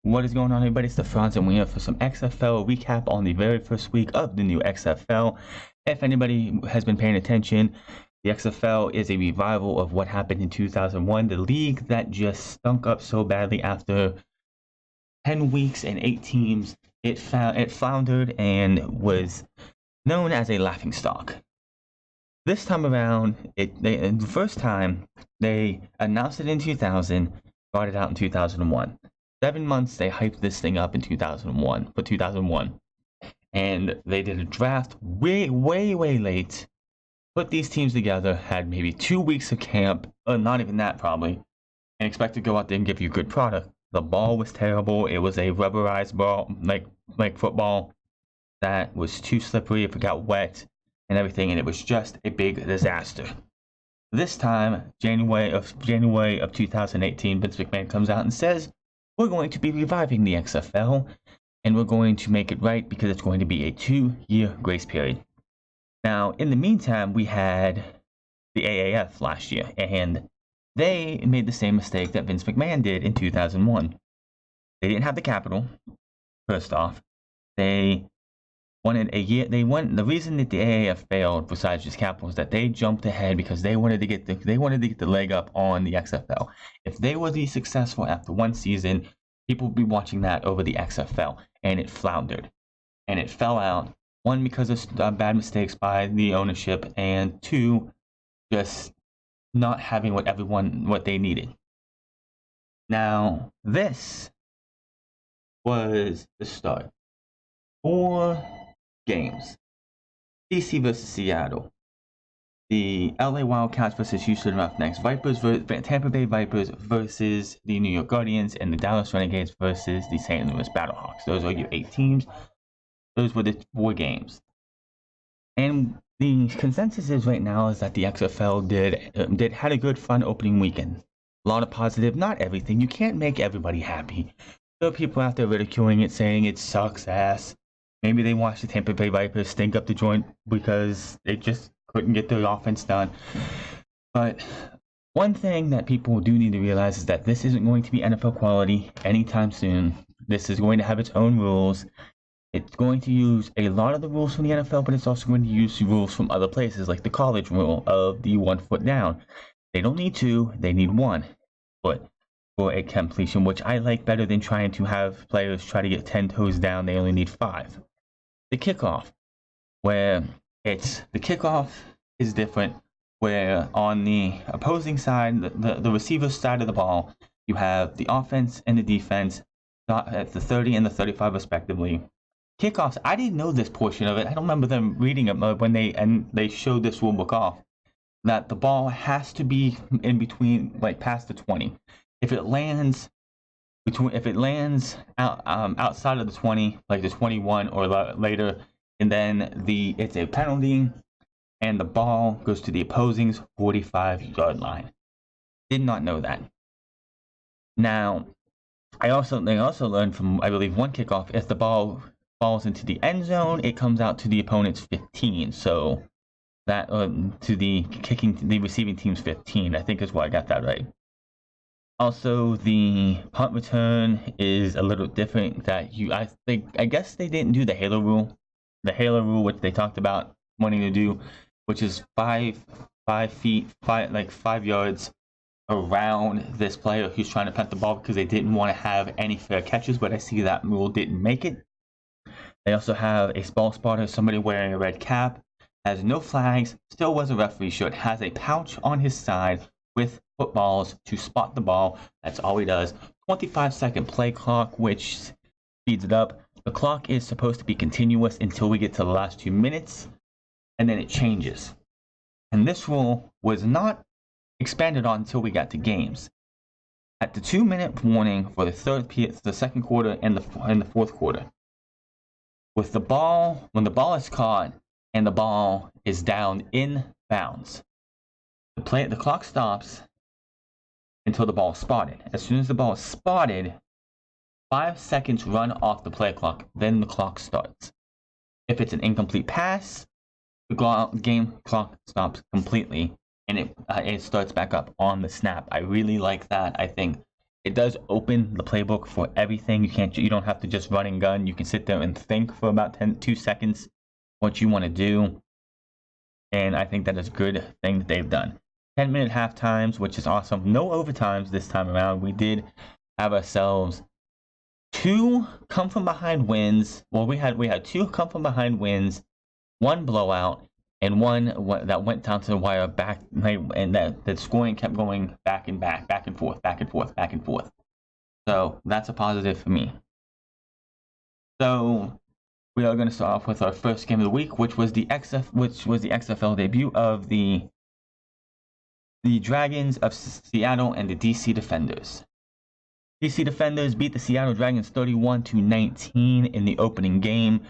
What is going on, everybody? It's the Franz, and we're here for some XFL recap on the very first week of the new XFL. If anybody has been paying attention, the XFL is a revival of what happened in 2001, the league that just stunk up so badly after 10 weeks and 8 teams. It floundered and was known as a laughingstock. This time around, the first time they announced it in 2000, brought it out in 2001. 7 months they hyped this thing up in 2001, and they did a draft way late, put these teams together, had maybe 2 weeks of camp, or not even that probably, and expect to go out there and give you a good product. The ball was terrible. It was a rubberized ball, like football, that was too slippery if it got wet and everything, and it was just a big disaster. This time, January of 2018, Vince McMahon comes out and says, we're going to be reviving the XFL, and we're going to make it right because it's going to be a 2-year grace period. Now, in the meantime, we had the AAF last year, and they made the same mistake that Vince McMahon did in 2001. They didn't have the capital, first off. They wanted a year. The reason that the AAF failed, besides just capital, is that they jumped ahead because they wanted to get the leg up on the XFL. If they were to be successful after one season, people would be watching that over the XFL, and it floundered, and it fell out. One, because of bad mistakes by the ownership, and two, just not having what they needed. Now, this was the start. 4 games. DC versus Seattle. The LA Wildcats versus Houston Roughnecks. Tampa Bay Vipers versus the New York Guardians, and the Dallas Renegades versus the St. Louis Battlehawks. Those are your 8 teams. Those were the 4 games. And the consensus is right now is that the XFL had a good, fun opening weekend. A lot of positive, not everything. You can't make everybody happy. There are people out there ridiculing it, saying it sucks ass. Maybe they watched the Tampa Bay Vipers stink up the joint because they just couldn't get their offense done. But one thing that people do need to realize is that this isn't going to be NFL quality anytime soon. This is going to have its own rules. It's going to use a lot of the rules from the NFL, but it's also going to use rules from other places, like the college rule of the 1 foot down. They don't need 2, they need 1 foot for a completion, which I like better than trying to have players try to get 10 toes down. They only need 5. The kickoff, where the kickoff is different, where on the opposing side, the receiver side of the ball, you have the offense and the defense at the 30 and the 35 respectively. Kickoffs, I didn't know this portion of it. I don't remember them reading it when they showed this rule book off, that the ball has to be in between, like past the 20. If it lands outside of the 20, like the 21 or later, and then it's a penalty, and the ball goes to the opposing's 45-yard line. Did not know that. Now, they also learned from, I believe, one kickoff, if the ball falls into the end zone, it comes out to the opponent's 15. So that to the receiving team's 15, I think is why I got that right. Also, the punt return is a little different. I guess they didn't do the halo rule. The halo rule, which they talked about wanting to do, which is 5 yards around this player who's trying to punt the ball, because they didn't want to have any fair catches. But I see that rule didn't make it. They also have a ball spotter, somebody wearing a red cap, has no flags, still wears a referee shirt, has a pouch on his side with footballs to spot the ball. That's all he does. 25-second play clock, which speeds it up. The clock is supposed to be continuous until we get to the last 2 minutes, and then it changes. And this rule was not expanded on until we got to games. At the 2-minute warning for the second quarter and the fourth quarter, with the ball, when the ball is caught and the ball is down in bounds, the clock stops until the ball is spotted. As soon as the ball is spotted, 5 seconds run off the play clock, then the clock starts. If it's an incomplete pass, the game clock stops completely, and it starts back up on the snap. I really like that. I think It does open the playbook for everything. You don't have to just run and gun. You can sit there and think for about 2 seconds what you want to do. And I think that is a good thing that they've done. 10-minute half times, which is awesome. No overtimes this time around. We did have ourselves 2 come from behind wins. Well, we had 2 come from behind wins, 1 blowout, and 1 that went down to the wire back, and that scoring kept going back and forth. So that's a positive for me. So we are going to start off with our first game of the week, which was the XFL debut of the Dragons of Seattle and the DC Defenders. DC Defenders beat the Seattle Dragons 31-19 in the opening game.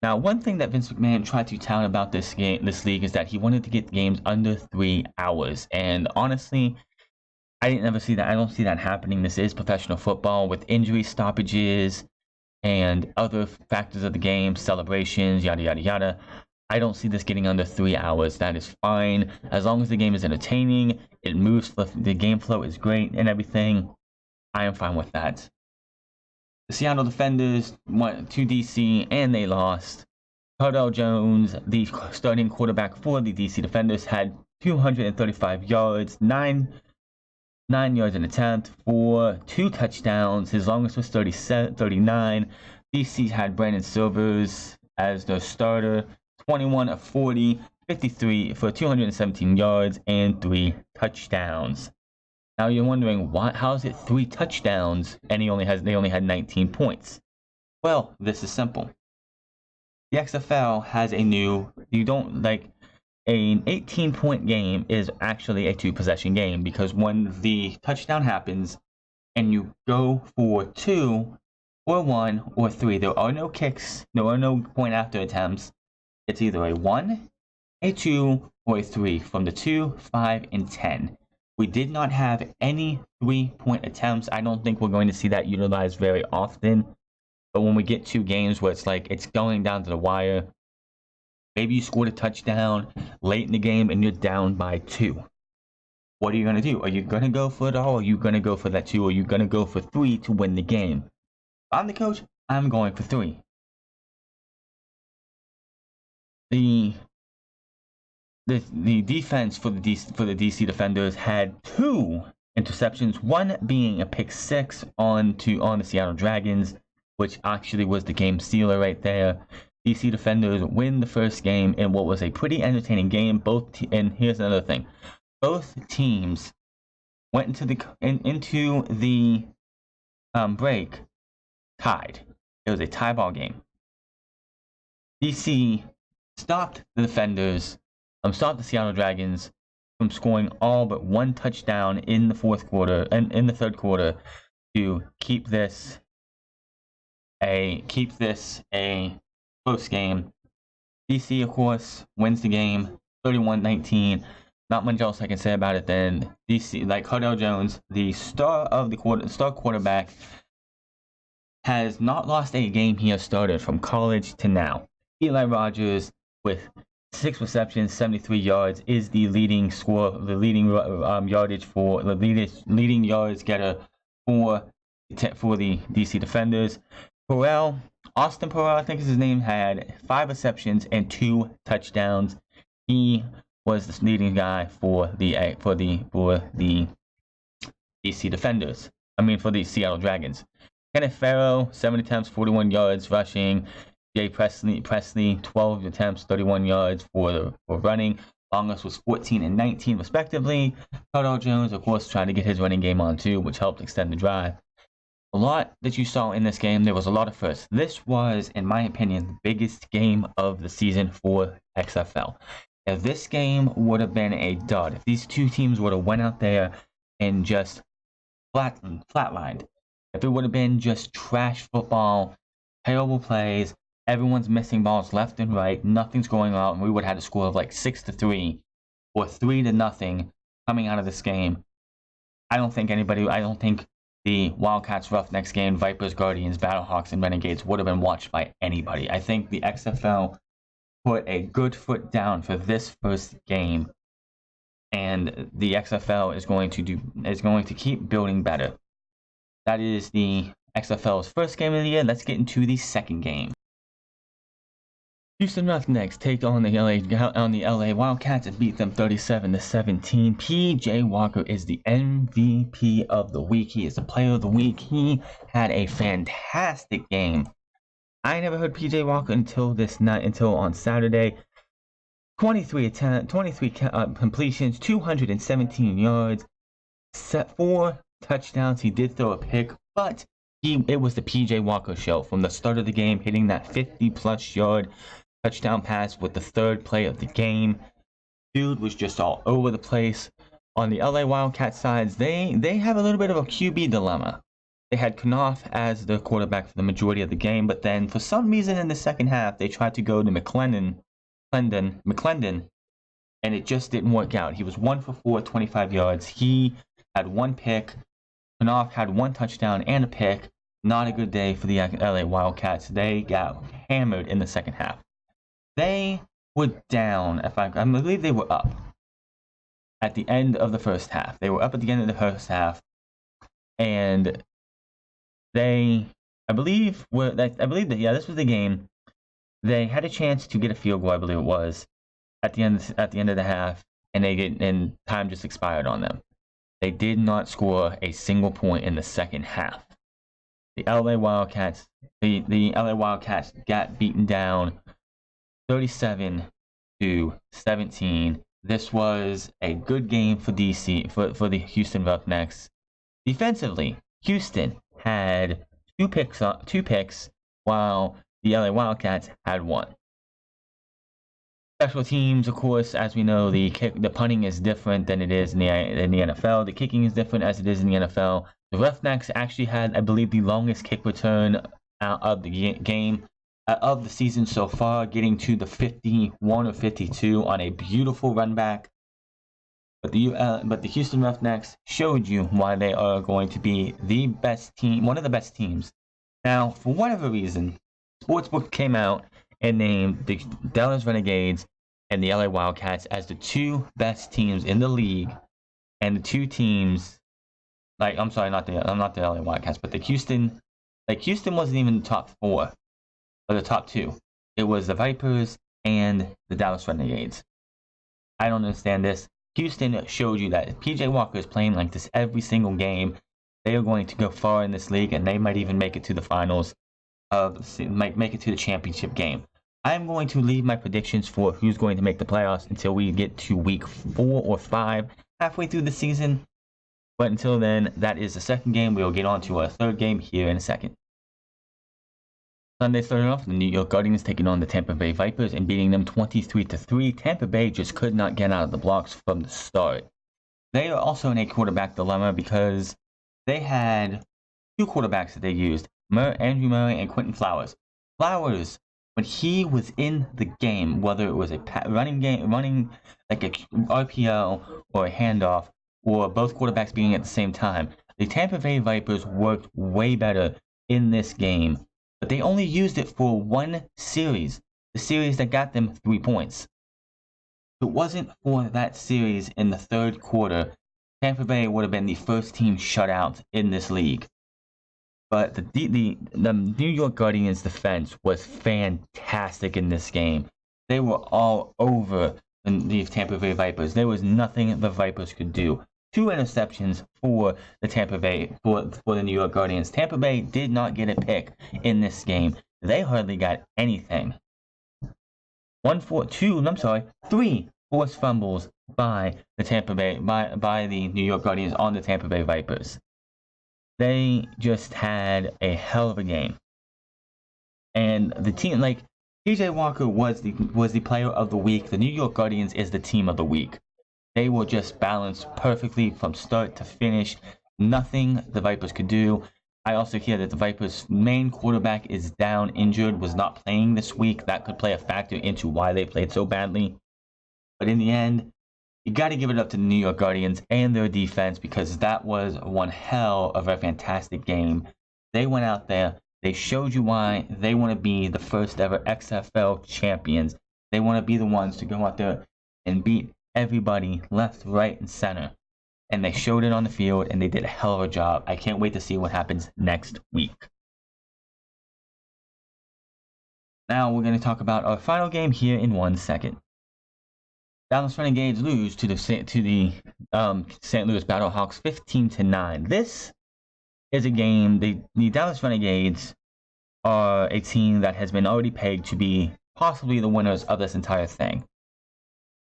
Now, one thing that Vince McMahon tried to tout about this league is that he wanted to get games under 3 hours. And honestly, I don't see that happening. This is professional football with injury stoppages and other factors of the game, celebrations, yada, yada, yada. I don't see this getting under 3 hours. That is fine. As long as the game is entertaining, it moves, the game flow is great and everything, I am fine with that. The Seattle Defenders went to DC and they lost. Cardell Jones, the starting quarterback for the DC Defenders, had 235 yards, 9 yards an attempt for 2 touchdowns. His longest was 39. DC had Brandon Silvers as their starter, 21 of 40, 53 for 217 yards and 3 touchdowns. Now you're wondering, how is it 3 touchdowns and they only had 19 points? Well, this is simple. The XFL has an 18-point game is actually a 2-possession game, because when the touchdown happens and you go for 2 or 1 or 3, there are no kicks, there are no point after attempts. It's either a 1, a 2, or a 3 from the 2, 5, and 10. We did not have any 3-point attempts. I don't think we're going to see that utilized very often. But when we get to games where it's going down to the wire, maybe you scored a touchdown late in the game and you're down by 2. What are you going to do? Are you going to go for it all? Or are you going to go for that 2? Or are you going to go for 3 to win the game? If I'm the coach, I'm going for 3. The defense for the DC Defenders had 2 interceptions, one being a pick 6 on the Seattle Dragons, which actually was the game sealer right there. DC Defenders win the first game in what was a pretty entertaining game. And here's another thing: both teams went into the break tied. It was a tie ball game. DC stopped the Seattle Dragons from scoring all but 1 touchdown in the fourth quarter and in the third quarter to keep this a close game. DC, of course, wins the game 31-19. Not much else I can say about it then. DC, like Cardell Jones, the star quarterback, has not lost a game he has started from college to now. Eli Rogers, with 6 receptions, 73 yards, is the leading yards getter for the DC Defenders. Austin Perel, I think is his name, had 5 receptions and 2 touchdowns. He was the leading guy for the DC Defenders. For the Seattle Dragons. Kenneth Farrow, 7 attempts, 41 yards rushing. Jay Presley, 12 attempts, 31 yards for running. Longest was 14 and 19 respectively. Cardell Jones, of course, trying to get his running game on too, which helped extend the drive. A lot that you saw in this game. There was a lot of firsts. This was, in my opinion, the biggest game of the season for XFL. If this game would have been a dud, if these two teams would have went out there and just flatlined, if it would have been just trash football, terrible plays, everyone's missing balls left and right, nothing's going on, and we would have had a score of 6-3 or 3-0 coming out of this game, I don't think the Wildcats, Roughnecks game, Vipers, Guardians, Battlehawks, and Renegades would have been watched by anybody. I think the XFL put a good foot down for this first game, and the XFL is going to keep building better. That is the XFL's first game of the year. Let's get into the second game. Houston Roughnecks take on the LA Wildcats and beat them 37-17. PJ Walker is the MVP of the week. He is the player of the week. He had a fantastic game. I never heard PJ Walker until on Saturday. 23 completions, 217 yards, 4 touchdowns. He did throw a pick, but it was the PJ Walker show from the start of the game, hitting that 50-plus yard touchdown pass with the third play of the game. Dude was just all over the place. On the LA Wildcats sides, they have a little bit of a QB dilemma. They had Knopf as the quarterback for the majority of the game, but then for some reason in the second half, they tried to go to McClendon, and it just didn't work out. He was 1 for 4, 25 yards. He had 1 pick. Knopf had 1 touchdown and a pick. Not a good day for the LA Wildcats. They got hammered in the second half. They were down. I believe they were up at the end of the first half. They were up at the end of the first half, and I believe that this was the game. They had a chance to get a field goal. I believe it was at the end of the half, and time just expired on them. They did not score a single point in the second half. The LA Wildcats got beaten down 37-17. This was a good game for DC for the Houston Roughnecks. Defensively, Houston had 2 picks, while the LA Wildcats had 1. Special teams, of course, as we know, the punting is different than it is in the NFL. The kicking is different as it is in the NFL. The Roughnecks actually had, I believe, the longest kick return out of the game of the season so far, getting to the 51 or 52 on a beautiful run back. But the Houston Roughnecks showed you why they are going to be the best team, one of the best teams. Now, for whatever reason, Sportsbook came out and named the Dallas Renegades and the LA Wildcats as the 2 best teams in the league, and the 2 teams, not the LA Wildcats, but the Houston wasn't even the top 4 or the top 2. It was the Vipers and the Dallas Renegades. I don't understand this. Houston showed you that if PJ Walker is playing like this every single game, they are going to go far in this league, and they might even make it to the finals. Might make it to the championship game. I'm going to leave my predictions for who's going to make the playoffs until we get to week 4 or 5, halfway through the season. But until then, that is the second game. We will get on to our third game here in a second. Sunday started off, the New York Guardians taking on the Tampa Bay Vipers and beating them 23-3. Tampa Bay just could not get out of the blocks from the start. They are also in a quarterback dilemma because they had 2 quarterbacks that they used, Andrew Murray and Quentin Flowers. Flowers, when he was in the game, whether it was a running like a RPO or a handoff, or both quarterbacks being at the same time, the Tampa Bay Vipers worked way better in this game. But they only used it for 1 series, the series that got them 3 points. If it wasn't for that series in the third quarter, Tampa Bay would have been the first team shut out in this league. But the New York Guardians defense was fantastic in this game. They were all over the Tampa Bay Vipers. There was nothing the Vipers could do. 2 interceptions for the Tampa Bay, for the New York Guardians. Tampa Bay did not get a pick in this game. They hardly got anything. 3 forced fumbles by the Tampa Bay, by the New York Guardians on the Tampa Bay Vipers. They just had a hell of a game. And the team, PJ Walker was the player of the week. The New York Guardians is the team of the week. They were just balanced perfectly from start to finish. Nothing the Vipers could do. I also hear that the Vipers' main quarterback is down, injured, was not playing this week. That could play a factor into why they played so badly. But in the end, you got to give it up to the New York Guardians and their defense, because that was one hell of a fantastic game. They went out there. They showed you why they want to be the first ever XFL champions. They want to be the ones to go out there and beat everybody left, right, and center. and they showed it on the field, and they did a hell of a job. I can't wait to see what happens next week. Now we're going to talk about our final game here in 1 second. Dallas Renegades lose to the St. Louis Battlehawks 15-9. This is a game. The Dallas Renegades are a team that has been already pegged to be possibly the winners of this entire thing.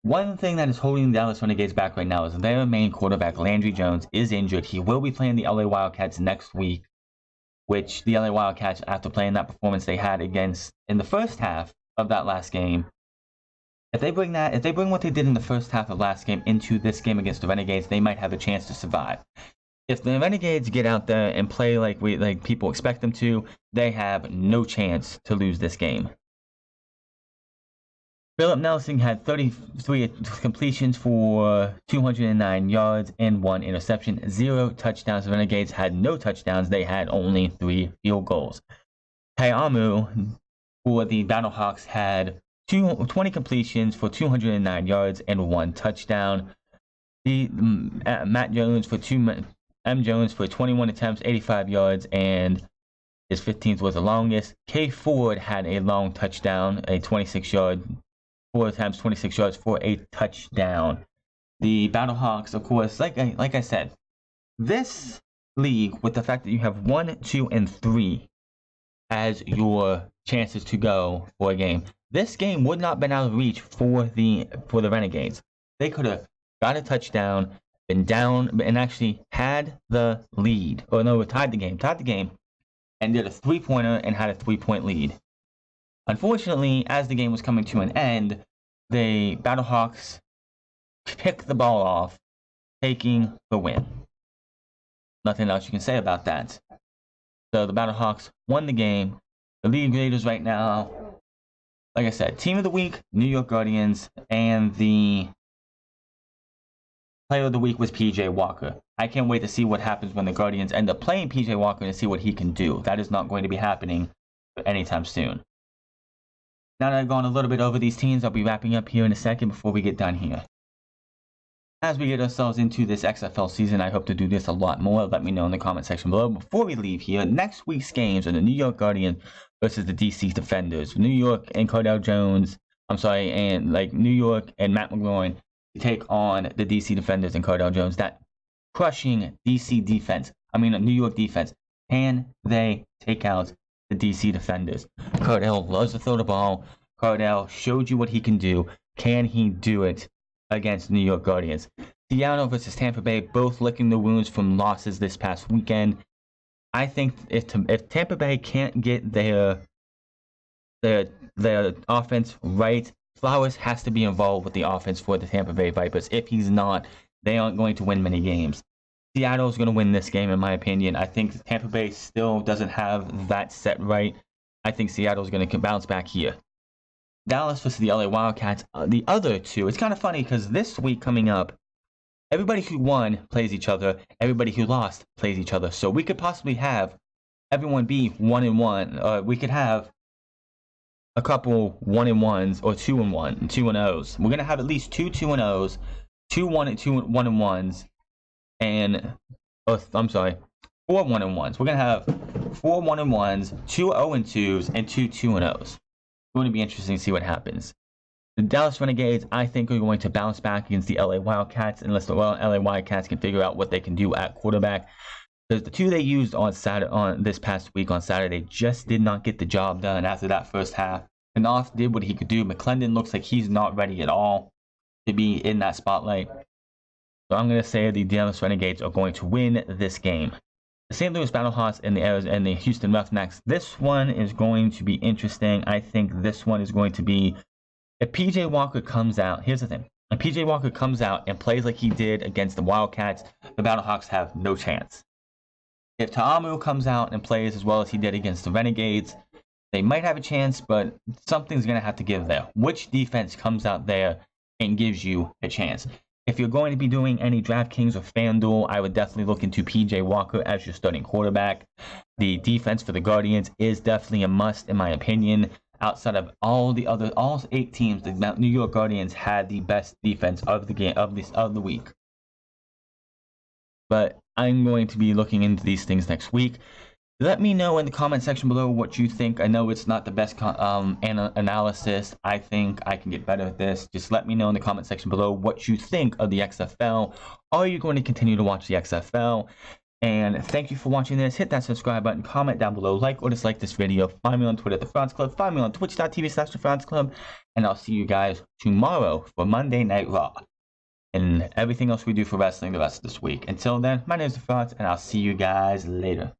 One thing that is holding the Dallas Renegades back right now is their main quarterback, Landry Jones, is injured. He will be playing the LA Wildcats next week, which the LA Wildcats, after playing that performance they had against in the first half of that last game, if they bring what they did in the first half of last game into this game against the Renegades, they might have a chance to survive. If the Renegades get out there and play like people expect them to, they have no chance to lose this game. Philip Nelson had 33 completions for 209 yards and 1 interception, 0 touchdowns. The Renegades had no touchdowns. They had only 3 field goals. HOU for the Battlehawks had 20 completions for 209 yards and 1 touchdown. Matt Jones for M. Jones for 21 attempts, 85 yards, and his 15th was the longest. K. Ford had a long touchdown, a 26-yard, 4 attempts, 26 yards for a touchdown. The Battlehawks, of course, like I said, this league, with the fact that you have 1, 2, and 3 as your chances to go for a game, this game would not have been out of reach for the Renegades. They could have got a touchdown, been down, and actually had the lead. Or no, tied the game, and did a 3-pointer and had a 3-point lead. Unfortunately, as the game was coming to an end, the Battlehawks picked the ball off, taking the win. Nothing else you can say about that. So the Battlehawks won the game. The league leaders right now, like I said, Team of the Week, New York Guardians, and the Player of the Week was PJ Walker. I can't wait to see what happens when the Guardians end up playing PJ Walker and see what he can do. That is not going to be happening anytime soon. Now that I've gone a little bit over these teams, I'll be wrapping up here in a second before we get done here. As we get ourselves into this XFL season, I hope to do this a lot more. Let me know in the comment section below. Before we leave here, next week's games are the New York Guardians versus the DC Defenders. New York and Cardell Jones, and New York and Matt McGloin take on the DC Defenders and Cardell Jones. That crushing New York defense. Can they take out the DC Defenders? Cardell loves to throw the ball. Cardell showed you what he can do. Can he do it against New York Guardians? Seattle versus Tampa Bay, both licking the wounds from losses this past weekend. I think if Tampa Bay can't get their offense right, Flowers has to be involved with the offense for the Tampa Bay Vipers. If he's not, they aren't going to win many games. Seattle's going to win this game, in my opinion. I think Tampa Bay still doesn't have that set right. I think Seattle's going to bounce back here. Dallas versus the LA Wildcats. The other two, it's kind of funny because this week coming up, everybody who won plays each other. Everybody who lost plays each other. So we could possibly have everyone be 1-1. We could have a couple 1-1s or 2-1 and 2-0s. We're gonna have at least 2 2-0s, 2 1-1s, and 4 1-1s. We're gonna have 4 1-1s, 2 0-2s, and 2 2-0s. It's going to be interesting to see what happens. The Dallas Renegades, I think, are going to bounce back against the LA Wildcats unless the LA Wildcats can figure out what they can do at quarterback. Because the two they used on this past week on Saturday just did not get the job done after that first half. Knopf did what he could do. McClendon looks like he's not ready at all to be in that spotlight. So I'm going to say the Dallas Renegades are going to win this game. The St. Louis Battlehawks and the Houston Roughnecks. This one is going to be interesting. I think this one is going to be, if PJ Walker comes out, here's the thing. If PJ Walker comes out and plays like he did against the Wildcats, the Battlehawks have no chance. If Ta'amu comes out and plays as well as he did against the Renegades, they might have a chance, but something's going to have to give there. Which defense comes out there and gives you a chance? If you're going to be doing any DraftKings or FanDuel, I would definitely look into PJ Walker as your starting quarterback. The defense for the Guardians is definitely a must, in my opinion. Outside of all 8 teams, the New York Guardians had the best defense of the week. but I'm going to be looking into these things next week. Let me know in the comment section below what you think. I know it's not the best analysis. I think I can get better at this. Just let me know in the comment section below what you think of the XFL. Are you going to continue to watch the XFL? And thank you for watching this. Hit that subscribe button, comment down below, like or dislike this video. Find me on Twitter at The France Club. Find me on twitch.tv/The France Club. And I'll see you guys tomorrow for Monday Night Raw. And everything else we do for wrestling the rest of this week. Until then, my name is The France, and I'll see you guys later.